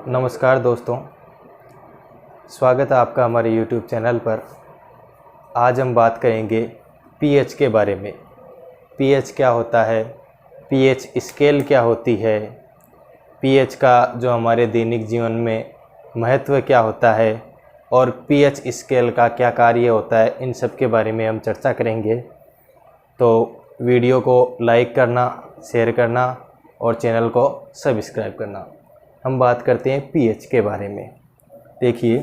नमस्कार दोस्तों, स्वागत है आपका हमारे YouTube चैनल पर। आज हम बात करेंगे पीएच के बारे में। पीएच क्या होता है, पीएच स्केल क्या होती है, पीएच का जो हमारे दैनिक जीवन में महत्व क्या होता है और पीएच स्केल का क्या कार्य होता है, इन सब के बारे में हम चर्चा करेंगे। तो वीडियो को लाइक करना, शेयर करना और चैनल को सब्सक्राइब करना। हम बात करते हैं पीएच के बारे में। देखिए,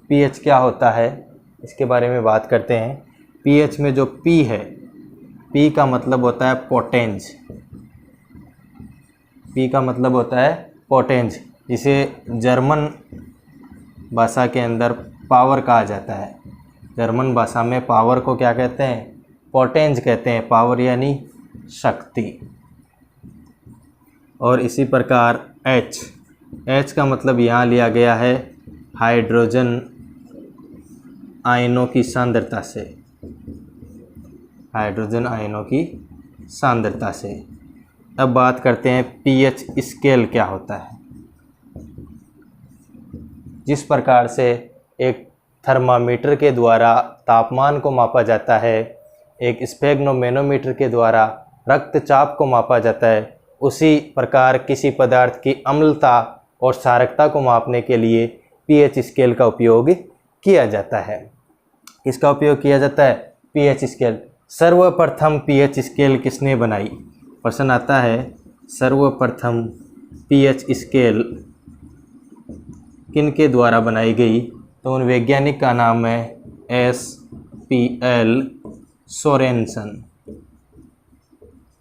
पीएच क्या होता है, इसके बारे में बात करते हैं। पीएच में जो पी है, पी का मतलब होता है पोटेंज। पी का मतलब होता है पोटेंज, जिसे जर्मन भाषा के अंदर पावर कहा जाता है। जर्मन भाषा में पावर को क्या कहते हैं? पोटेंज कहते हैं। पावर यानी शक्ति। और इसी प्रकार एच का मतलब यहाँ लिया गया है हाइड्रोजन आयनों की सांद्रता से। हाइड्रोजन आयनों की सांद्रता से। अब बात करते हैं पीएच स्केल क्या होता है। जिस प्रकार से एक थर्मामीटर के द्वारा तापमान को मापा जाता है, एक स्फेग्नोमेनोमीटर के द्वारा रक्तचाप को मापा जाता है, उसी प्रकार किसी पदार्थ की अम्लता और क्षारकता को मापने के लिए पीएच स्केल का उपयोग किया जाता है। इसका उपयोग किया जाता है पीएच स्केल। सर्वप्रथम पीएच स्केल किसने बनाई? प्रश्न आता है, सर्वप्रथम पीएच स्केल किनके द्वारा बनाई गई? तो उन वैज्ञानिक का नाम है एस.पी.एल. सोरेनसन।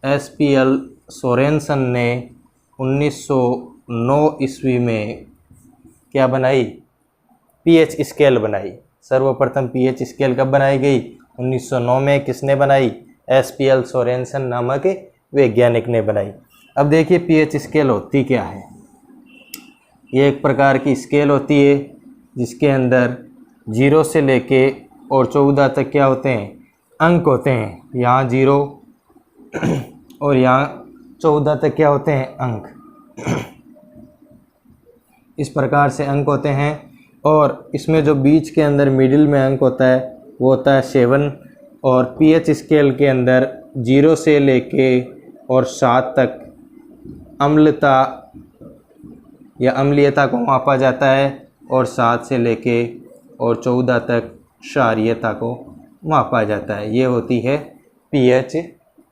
एस.पी.एल. सोरेनसन ने 1909 ईस्वी में क्या बनाई? पीएच स्केल बनाई। सर्वप्रथम पीएच स्केल कब बनाई गई? 1909 में। किसने बनाई? एस.पी.एल. सोरेनसन नामक वैज्ञानिक ने बनाई। अब देखिए, पीएच स्केल होती क्या है। ये एक प्रकार की स्केल होती है जिसके अंदर 0 से लेके और 14 तक क्या होते हैं? अंक होते हैं। यहाँ 0 और यहाँ 14 तक क्या होते हैं? अंक। इस प्रकार से अंक होते हैं। और इसमें जो बीच के अंदर मिडिल में अंक होता है वो होता है 7। और पीएच स्केल के अंदर 0 से लेके और 7 तक अम्लता या अम्लीयता को मापा जाता है और 7 से लेके और 14 तक क्षारीयता को मापा जाता है। ये होती है पीएच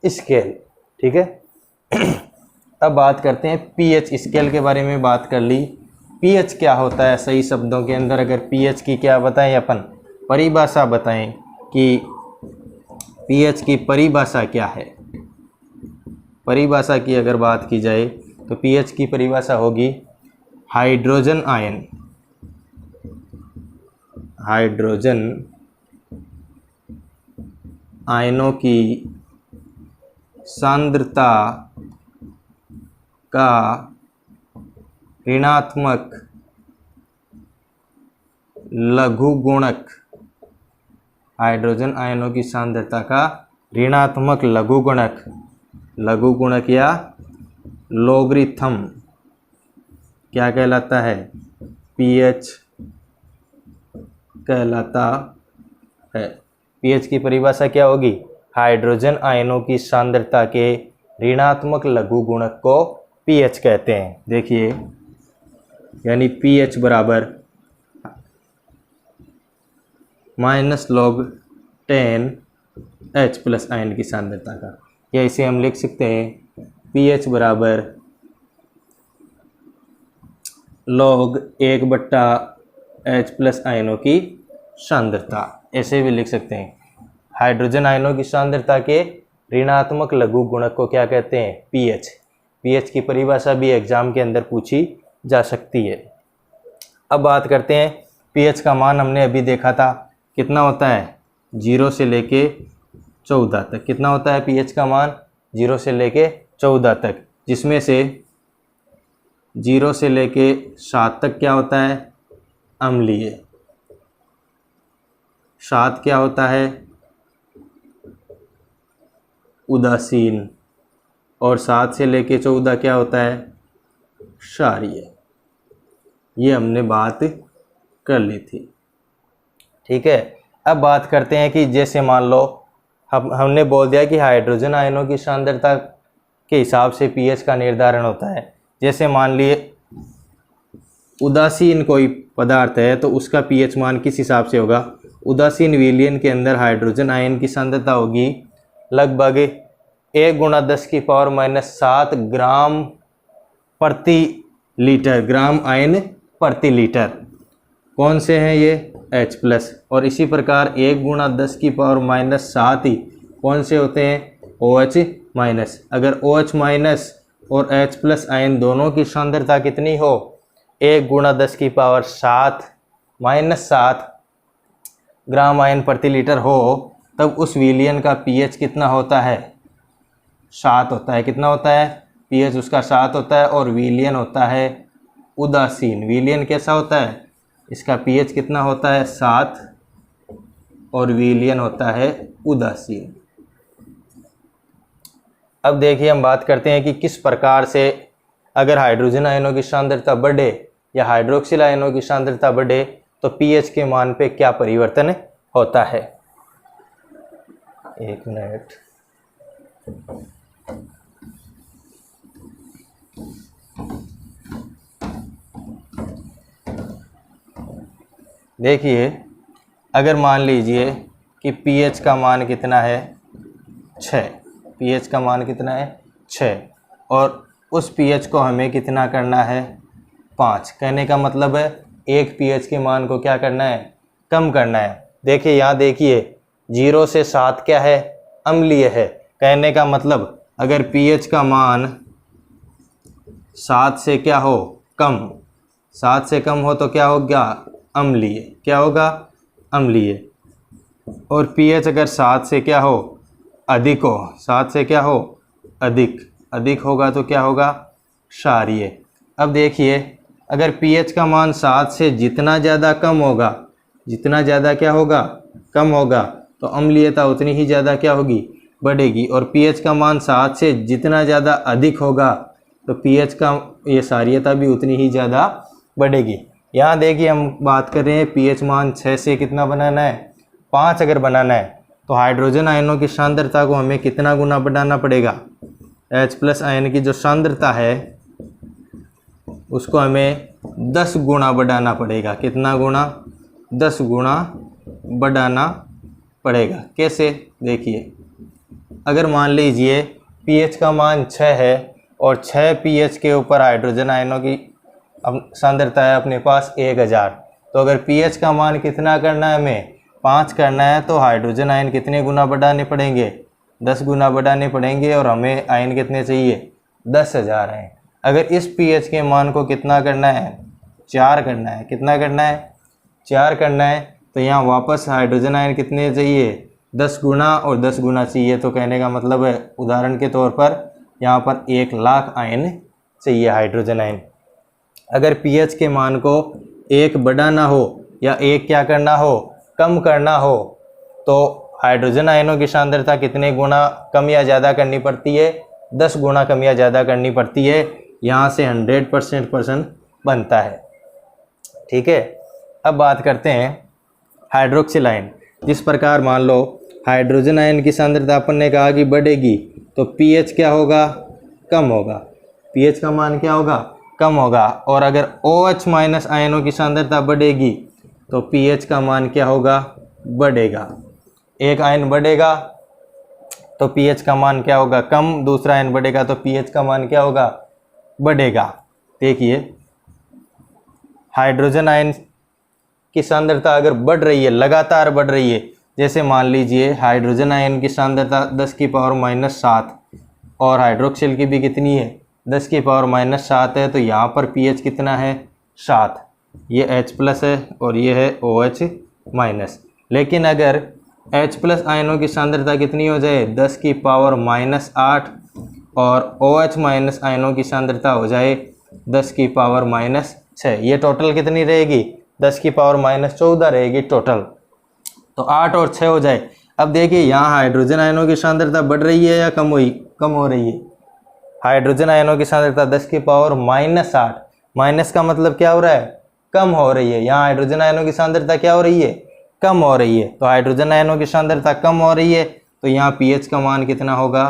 स्केल। ठीक है। अब बात करते हैं पीएच स्केल के बारे में। बात कर ली, पीएच क्या होता है सही शब्दों के अंदर। अगर पीएच की क्या बताएं, अपन परिभाषा बताएं कि पीएच की परिभाषा क्या है। परिभाषा की अगर बात की जाए तो पीएच की परिभाषा होगी हाइड्रोजन आयन। हाइड्रोजन आयनों की सांद्रता का ऋणात्मक लघुगुणक। हाइड्रोजन आयनों की सांद्रता का ऋणात्मक लघुगुणक। लघुगुणक या लोगरिथम क्या कहलाता है? पीएच कहलाता है। पीएच की परिभाषा क्या होगी? हाइड्रोजन आयनों की सांद्रता के ऋणात्मक लघुगुणक को पीएच कहते हैं। देखिए, यानी पीएच बराबर -log10 H प्लस आयन की सांद्रता का। या इसे हम लिख सकते हैं पीएच बराबर log 1/H प्लस आयनों की सांद्रता। ऐसे भी लिख सकते हैं। हाइड्रोजन आयनों की सांद्रता के ऋणात्मक लघुगुणक को क्या कहते हैं? पीएच। पीएच की परिभाषा भी एग्जाम के अंदर पूछी जा सकती है। अब बात करते हैं पीएच का मान। हमने अभी देखा था कितना होता है? 0 से लेके 14 तक। कितना होता है पीएच का मान? 0 से लेके 14 तक, जिसमें से 0 से लेके 7 तक क्या होता है? अम्लीय। 7 क्या होता है? उदासीन। और 7 से लेके 14 क्या होता है, क्षारीय। ये हमने बात कर ली थी। ठीक है, अब बात करते हैं कि जैसे मान लो हमने बोल दिया कि हाइड्रोजन आयनों की सांद्रता के हिसाब से पीएच का निर्धारण होता है। जैसे मान लिए उदासीन कोई पदार्थ है तो उसका पीएच मान किस हिसाब से होगा, उदासीन विलयन के अंदर हाइड्रोजन आयन की सांद्रता होगी लगभग 1 × 10⁻⁷ ग्राम प्रति लीटर, ग्राम आयन प्रति लीटर। कौन से हैं ये, H+। और इसी प्रकार 1 × 10⁻⁷ ही कौन से होते हैं, OH-। अगर OH- और H+ आयन दोनों की सांद्रता कितनी हो, 1 × 10⁻⁷ ग्राम आयन प्रति लीटर हो, तब उस विलयन का पीएच कितना होता है, 7 होता है। कितना होता है, पीएच उसका 7 होता है। और विलयन होता है उदासीन। विलयन कैसा होता है, इसका पीएच कितना होता है, 7, और विलयन होता है उदासीन। अब देखिए हम बात करते हैं कि किस प्रकार से अगर हाइड्रोजन आयनों की सांद्रता बढ़े या हाइड्रोक्सिल आयनों की सांद्रता बढ़े तो पीएच के मान पे क्या परिवर्तन होता है। एक मिनट, देखिए अगर मान लीजिए कि पीएच का मान कितना है, 6, पीएच का मान कितना है, 6, और उस पीएच को हमें कितना करना है, 5। कहने का मतलब है एक पीएच के मान को क्या करना है, कम करना है। देखिए यहाँ देखिए 0 से 7 क्या है, अम्लीय है। कहने का मतलब अगर पीएच का मान 7 से क्या हो, कम, 7 से कम हो तो क्या होगा, अम्लीय। क्या होगा, अम्लीय। और पीएच अगर 7 से क्या हो, अधिक हो, 7 से क्या हो, अधिक, अधिक होगा तो क्या होगा, क्षारीय। अब देखिए अगर पीएच का मान 7 से जितना ज़्यादा कम होगा, जितना ज़्यादा क्या होगा, कम होगा, तो अम्लीयता उतनी ही ज़्यादा क्या होगी, बढ़ेगी। और पीएच का मान 7 से जितना ज़्यादा अधिक होगा तो पीएच का ये क्षारीयता भी उतनी ही ज़्यादा बढ़ेगी। यहाँ देखिए हम बात कर रहे हैं पीएच मान 6 से कितना बनाना है, 5 अगर बनाना है तो हाइड्रोजन आयनों की सांद्रता को हमें कितना गुना बढ़ाना पड़ेगा, H+ आयन की जो सांद्रता है उसको हमें 10 गुना बढ़ाना पड़ेगा। कितना गुना, 10 गुना बढ़ाना पड़ेगा। कैसे, देखिए अगर मान लीजिए पीएच का मान 6 है और 6 पीएच के ऊपर हाइड्रोजन आयनों की सांद्रता है अपने पास 1000, तो अगर पीएच का मान कितना करना है, हमें 5 करना है, तो हाइड्रोजन आयन कितने गुना बढ़ाने पड़ेंगे, 10 गुना बढ़ाने पड़ेंगे। और हमें आयन कितने चाहिए, 10,000 हैं। अगर इस पीएच के मान को कितना करना है, 4 करना है। कितना करना है, 4 करना है। तो यहाँ वापस हाइड्रोजन आयन कितने चाहिए, 10 गुना, और 10 गुना चाहिए। तो कहने का मतलब है उदाहरण के तौर पर यहाँ पर 1,00,000 आयन चाहिए, हाइड्रोजन आयन। अगर पीएच के मान को 1 बढ़ाना हो या 1 क्या करना हो, कम करना हो, तो हाइड्रोजन आयनों की सांद्रता कितने गुना कम या ज़्यादा करनी पड़ती है, 10 गुना कम या ज़्यादा करनी पड़ती है। यहाँ से 100% बनता है। ठीक है, अब बात करते हैं हाइड्रोक्सिल आयन। जिस प्रकार मान लो हाइड्रोजन आयन की सांद्रता अपन ने कहा कि बढ़ेगी तो पीएच क्या होगा, कम होगा। पीएच का मान क्या होगा, कम होगा। और अगर OH- आयनों की सांद्रता बढ़ेगी तो पीएच का मान क्या होगा, बढ़ेगा। एक आयन बढ़ेगा तो पीएच का मान क्या होगा, कम। दूसरा आयन बढ़ेगा तो पीएच का मान क्या होगा, बढ़ेगा। देखिए हाइड्रोजन आयन की सांद्रता अगर बढ़ रही है, लगातार बढ़ रही है, जैसे मान लीजिए हाइड्रोजन आयन की सांद्रता 10⁻⁷ और हाइड्रोक्सिल की भी कितनी है, 10⁻⁷ है, तो यहाँ पर पीएच कितना है, 7। ये H+ है और ये है OH-। लेकिन अगर H+ आयनों की सांद्रता कितनी हो जाए, 10⁻⁸ और OH- आयनों की सांद्रता हो जाए 10⁻⁶। ये टोटल कितनी रहेगी, 10⁻⁻14 रहेगी टोटल। तो 8 और 6 हो जाए। अब देखिए यहाँ हाइड्रोजन आयनों की सांद्रता बढ़ रही है या कम हुई, कम हो रही है। हाइड्रोजन आयनों की सांद्रता 10 की पावर -8। माइनस का मतलब क्या हो रहा है, कम हो रही है। यहाँ हाइड्रोजन आयनों की सांद्रता क्या हो रही है, कम हो रही है। तो हाइड्रोजन आयनों की सांद्रता कम हो रही है, तो यहाँ pH का मान कितना होगा,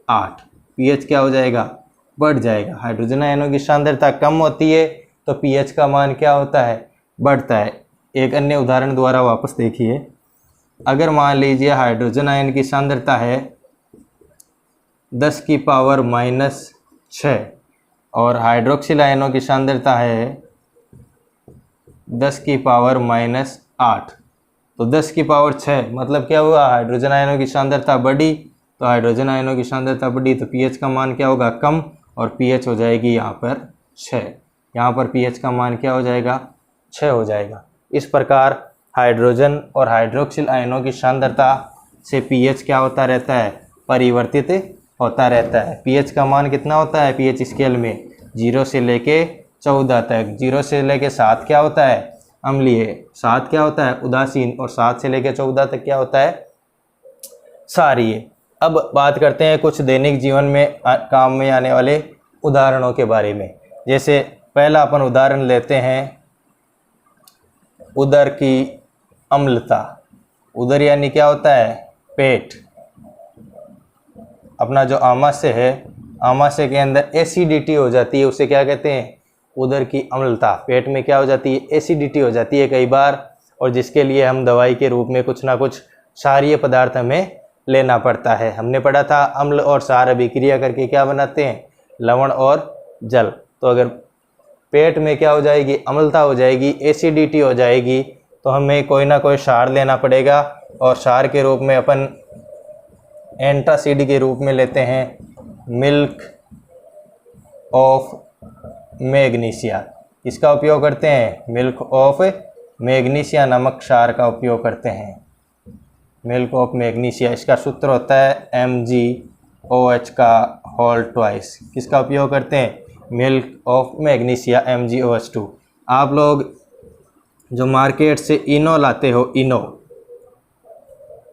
8। pH क्या हो जाएगा, बढ़ जाएगा। हाइड्रोजन आयनों की सांद्रता कम होती है तो pH का मान क्या होता है, बढ़ता है। एक अन्य उदाहरण द्वारा वापस देखिए। अगर मान लीजिए हाइड्रोजन आयन की सांद्रता है 10 की पावर -6 और हाइड्रोक्सिल आयनों की सांद्रता है 10 की पावर -8, तो 10 की पावर 6 मतलब क्या हुआ, हाइड्रोजन आयनों की सांद्रता बढ़ी। तो हाइड्रोजन आयनों की सांद्रता बढ़ी तो pH का मान क्या होगा, कम, और pH हो जाएगी यहाँ पर 6। यहाँ पर pH का मान क्या हो जाएगा, 6 हो जाएगा। इस प्रकार हाइड्रोजन और हाइड्रोक्सिल आयनों की सांद्रता से pH क्या होता रहता है, परिवर्तित होता रहता है। pH का मान कितना होता है, pH स्केल में 0 से लेके 14 तक। 0 से लेके 7 क्या होता है, अम्लीय। 7 क्या होता है, उदासीन। और 7 से लेके 14 तक क्या होता है, क्षारीय। अब बात करते हैं कुछ दैनिक जीवन में काम में आने वाले उदाहरणों के बारे में। जैसे पहला अपन उदाहरण लेते हैं उदर की अम्लता। उदर यानी क्या होता है, पेट। अपना जो आमाशय है, आमाशय के अंदर एसिडिटी हो जाती है, उसे क्या कहते हैं, उदर की अम्लता। पेट में क्या हो जाती है, एसिडिटी हो जाती है कई बार, और जिसके लिए हम दवाई के रूप में कुछ ना कुछ क्षारीय पदार्थ हमें लेना पड़ता है। हमने पढ़ा था अम्ल और क्षार अभिक्रिया करके क्या बनाते हैं, लवण और जल। तो अगर पेट में क्या हो जाएगी, अम्लता हो जाएगी, एसिडिटी हो जाएगी, तो हमें कोई ना कोई क्षार लेना पड़ेगा। और क्षार के रूप में अपन एंटासिड के रूप में लेते हैं मिल्क ऑफ मैग्नीशिया। इसका उपयोग करते हैं, मिल्क ऑफ मैग्नीशिया नामक क्षार का उपयोग करते हैं। मिल्क ऑफ मैग्नीशिया, इसका सूत्र होता है MgOH का होल ट्वाइस। किसका उपयोग करते हैं, मिल्क ऑफ मैग्नीशिया MgOH2। आप लोग जो मार्केट से इनो लाते हो, इनो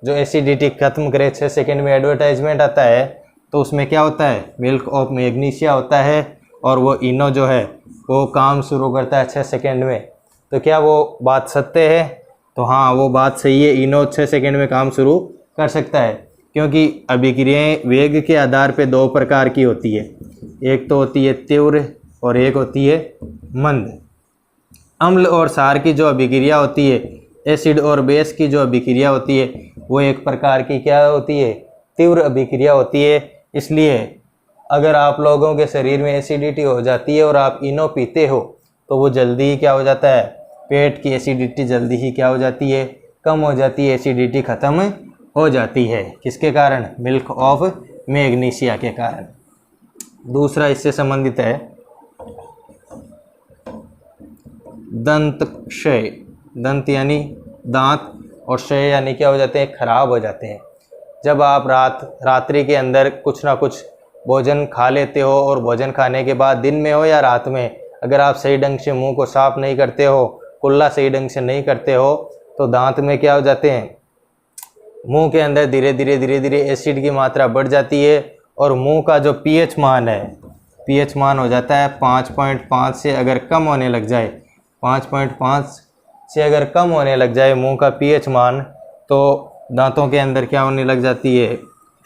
जो एसिडिटी खत्म करे, 6 सेकेंड में एडवर्टाइजमेंट आता है, तो उसमें क्या होता है, मिल्क ऑफ मैग्नीशिया होता है। और वो इनो जो है वो काम शुरू करता है 6 सेकेंड में। तो क्या वो बात सत्य है, तो हाँ वो बात सही है, इनो 6 सेकेंड में काम शुरू कर सकता है। क्योंकि अभिक्रियाएं वेग के आधार पे 2 प्रकार की होती है, एक तो होती है तीव्र और एक होती है मंद। अम्ल और क्षार की जो अभिक्रिया होती है, एसिड और बेस की जो अभिक्रिया होती है, वो एक प्रकार की क्या होती है, तीव्र अभिक्रिया होती है। इसलिए अगर आप लोगों के शरीर में एसिडिटी हो जाती है और आप इनो पीते हो, तो वो जल्दी ही क्या हो जाता है, पेट की एसिडिटी जल्दी ही क्या हो जाती है, कम हो जाती है, एसिडिटी ख़त्म हो जाती है। किसके कारण, मिल्क ऑफ मैग्नीशिया के कारण। दूसरा इससे संबंधित है दंत क्षय। दंत यानी दांत, और क्षय यानी क्या हो जाते हैं, खराब हो जाते हैं। जब आप रात्रि के अंदर कुछ ना कुछ भोजन खा लेते हो, और भोजन खाने के बाद दिन में हो या रात में, अगर आप सही ढंग से मुंह को साफ नहीं करते हो, कुल्ला सही ढंग से नहीं करते हो, तो दांत में क्या हो जाते हैं, मुंह के अंदर धीरे धीरे एसिड की मात्रा बढ़ जाती है। और मुंह का जो pH मान है, pH मान हो जाता है 5.5 से अगर कम होने लग जाए, 5.5 से अगर कम होने लग जाए मुंह का pH मान, तो दांतों के अंदर क्या होने लग जाती है,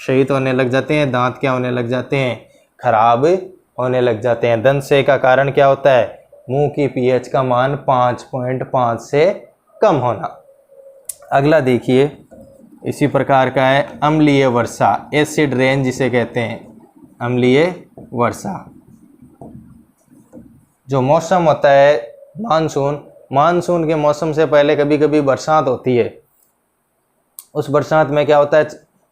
क्षयित होने लग जाते हैं। दांत क्या होने लग जाते हैं, खराब होने लग जाते हैं। दंत क्षय का कारण क्या होता है, मुंह की pH का मान 5.5 से कम होना। अगला देखिए, इसी प्रकार का है अम्लीय वर्षा, एसिड रेन जिसे कहते हैं, अम्लीय वर्षा। जो मौसम होता है मानसून के मौसम से पहले कभी कभी बरसात होती है। उस बरसात में क्या होता है,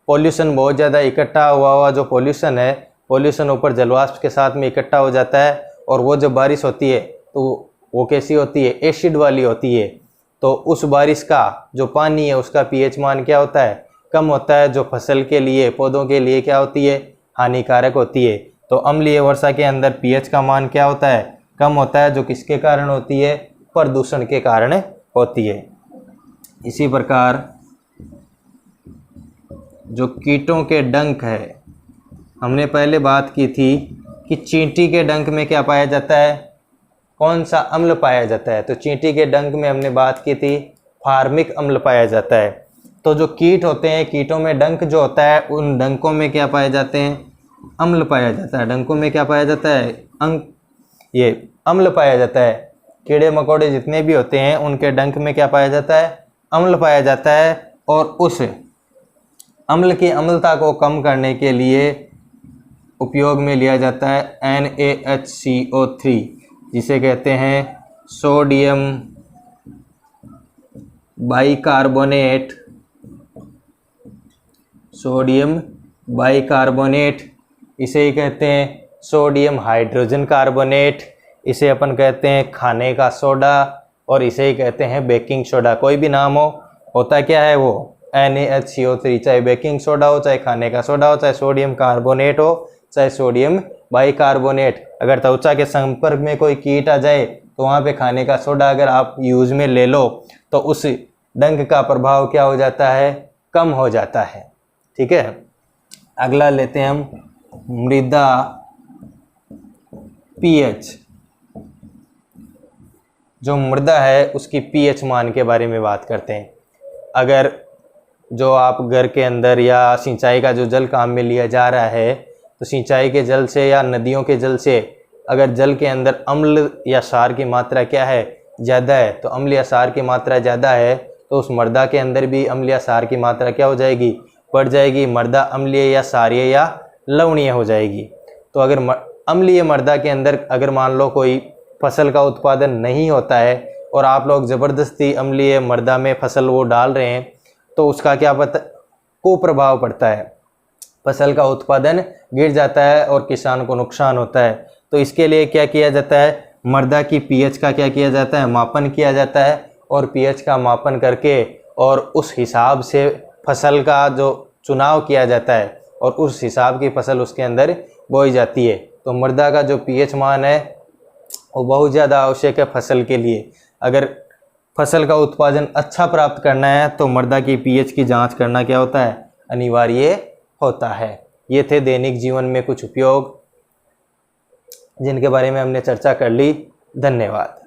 पॉल्यूशन बहुत ज़्यादा इकट्ठा हुआ जो पॉल्यूशन है, पॉल्यूशन ऊपर जलवाष्प के साथ में इकट्ठा हो जाता है। और वो जब बारिश होती है तो वो कैसी होती है, एसिड वाली होती है। तो उस बारिश का जो पानी है उसका pH मान क्या होता है, कम होता है, जो फसल के लिए, पौधों के लिए क्या होती है, हानिकारक होती है। तो अम्लीय वर्षा के अंदर pH का मान क्या होता है, कम होता है, जो किसके कारण होती है, प्रदूषण के कारण होती है। इसी प्रकार जो कीटों के डंक है, हमने पहले बात की थी कि चींटी के डंक में क्या पाया जाता है, कौन सा अम्ल पाया जाता है। तो चींटी के डंक में हमने बात की थी फार्मिक अम्ल पाया जाता है। तो जो कीट होते हैं, कीटों में डंक जो होता है, उन डंकों में क्या पाए जाते हैं, अम्ल पाया जाता है। डंकों में क्या पाया जाता है, ये अम्ल पाया जाता है। कीड़े मकोड़े जितने भी होते हैं उनके डंक में क्या पाया जाता है, अम्ल पाया जाता है। और उस अम्ल की अम्लता को कम करने के लिए उपयोग में लिया जाता है NaHCO3, जिसे कहते हैं सोडियम बाइकार्बोनेट। सोडियम बाइकार्बोनेट, इसे ही कहते हैं सोडियम हाइड्रोजन कार्बोनेट, इसे अपन कहते हैं खाने का सोडा, और इसे ही कहते हैं बेकिंग सोडा। कोई भी नाम हो, होता क्या है वो NaHCO3, चाहे बेकिंग सोडा हो, चाहे खाने का सोडा हो, चाहे सोडियम कार्बोनेट हो, चाहे सोडियम बाइकार्बोनेट। अगर त्वचा के संपर्क में कोई कीट आ जाए तो वहाँ पे खाने का सोडा अगर आप यूज़ में ले लो तो उस डंक का प्रभाव क्या हो जाता है, कम हो जाता है। ठीक है, अगला लेते हैं हम मृदा पीएच। जो मृदा है उसकी पीएच मान के बारे में बात करते हैं। अगर जो आप घर के अंदर या सिंचाई का जो जल काम में लिया जा रहा है, तो सिंचाई के जल से या नदियों के जल से अगर जल के अंदर अम्ल या क्षार की मात्रा क्या है, ज़्यादा है, तो अम्ल या क्षार की मात्रा ज़्यादा है, तो उस मृदा के अंदर भी अम्ल या क्षार की मात्रा क्या हो जाएगी, बढ़ जाएगी। मृदा अम्लीय या क्षारीय या लवणीय हो जाएगी। तो अगर अम्लीय मृदा के अंदर अगर मान लो कोई फसल का उत्पादन नहीं होता है और आप लोग ज़बरदस्ती अम्लीय मृदा में फसल वो डाल रहे हैं, तो उसका क्या कुप्रभाव पड़ता है, फसल का उत्पादन गिर जाता है और किसान को नुकसान होता है। तो इसके लिए क्या किया जाता है, मृदा की पीएच का क्या किया जाता है, मापन किया जाता है, और पीएच का मापन करके और उस हिसाब से फसल का जो चुनाव किया जाता है और उस हिसाब की फसल उसके अंदर बोई जाती है। तो मृदा का जो पीएच मान है वो बहुत ज़्यादा आवश्यक है फसल के लिए। अगर फसल का उत्पादन अच्छा प्राप्त करना है तो मृदा की पीएच की जांच करना क्या होता है, अनिवार्य होता है। ये थे दैनिक जीवन में कुछ उपयोग जिनके बारे में हमने चर्चा कर ली। धन्यवाद।